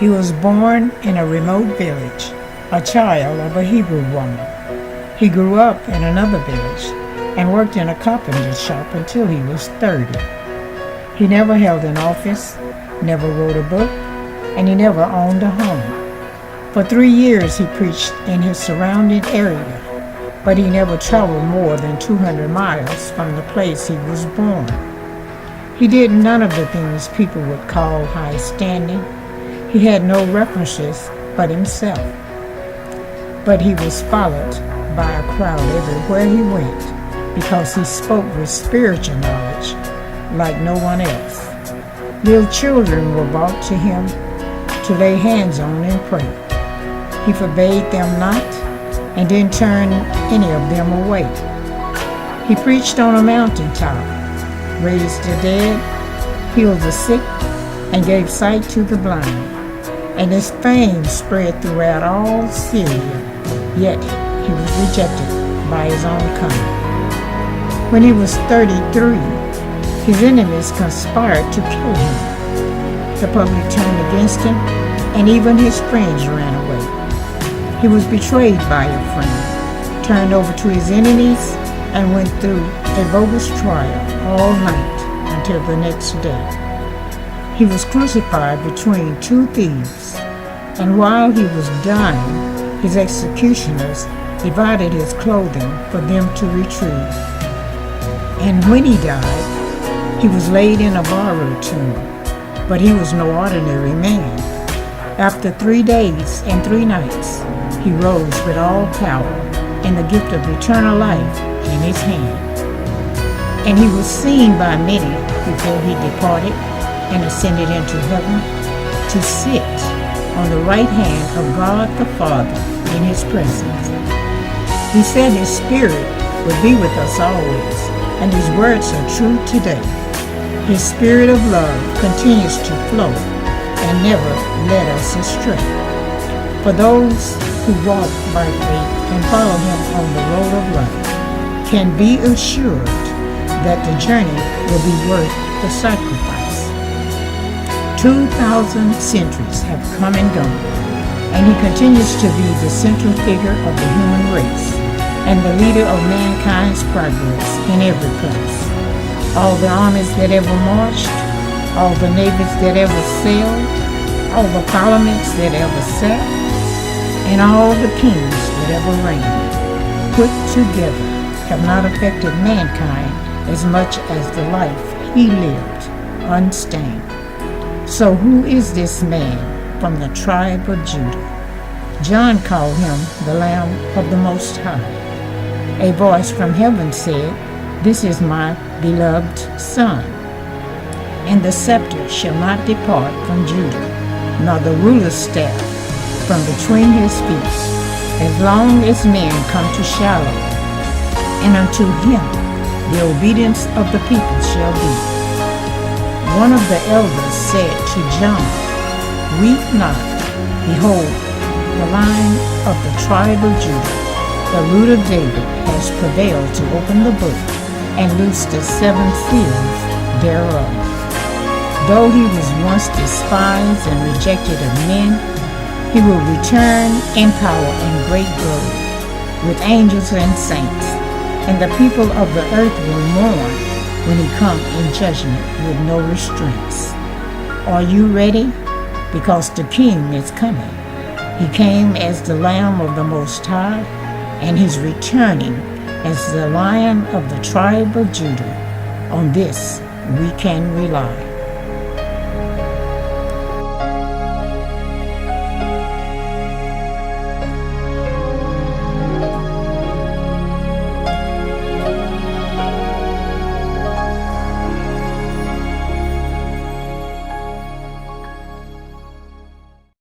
He was born in a remote village, a child of a Hebrew woman. He grew up in another village and worked in a carpenter's shop until he was 30. He never held an office, never wrote a book, and he never owned a home. For 3 years he preached in his surrounding area, but he never traveled more than 200 miles from the place he was born. He did none of the things people would call high standing. He had no references but himself. But he was followed by a crowd everywhere he went because he spoke with spiritual knowledge like no one else. Little children were brought to him to lay hands on and pray. He forbade them not and didn't turn any of them away. He preached on a mountaintop, raised the dead, healed the sick, and gave sight to the blind. And his fame spread throughout all Syria, yet he was rejected by his own kind. When he was 33, his enemies conspired to kill him. The public turned against him, and even his friends ran away. He was betrayed by a friend, turned over to his enemies, and went through a bogus trial all night until the next day. He was crucified between two thieves, and while he was dying, his executioners divided his clothing for them to retrieve. And when he died, he was laid in a borrowed tomb, but he was no ordinary man. After 3 days and 3 nights, he rose with all power and the gift of eternal life in his hand. And he was seen by many before he departed and ascended into heaven to sit on the right hand of God the Father in his presence. He said his spirit would be with us always, and his words are true today. His spirit of love continues to flow and never led us astray. For those who walk by faith and follow him on the road of life can be assured that the journey will be worth the sacrifice. 2,000 centuries have come and gone, and he continues to be the central figure of the human race and the leader of mankind's progress in every place. All the armies that ever marched, all the navies that ever sailed, all the parliaments that ever sat, and all the kings that ever reigned, put together, have not affected mankind as much as the life he lived unstained. So who is this man from the tribe of Judah? John called him the Lamb of the Most High. A voice from heaven said, "This is my beloved Son." And the scepter shall not depart from Judah, nor the ruler's staff from between his feet, as long as men come to Shiloh, and unto him the obedience of the people shall be. One of the elders said to John, "Weep not, behold, the Lion of the tribe of Judah, the Root of David, has prevailed to open the book and loose the 7 seals thereof." Though he was once despised and rejected of men, he will return in power and great glory, with angels and saints, and the people of the earth will mourn when he comes in judgment with no restraints. Are you ready? Because the King is coming. He came as the Lamb of the Most High, and he's returning as the Lion of the tribe of Judah. On this we can rely.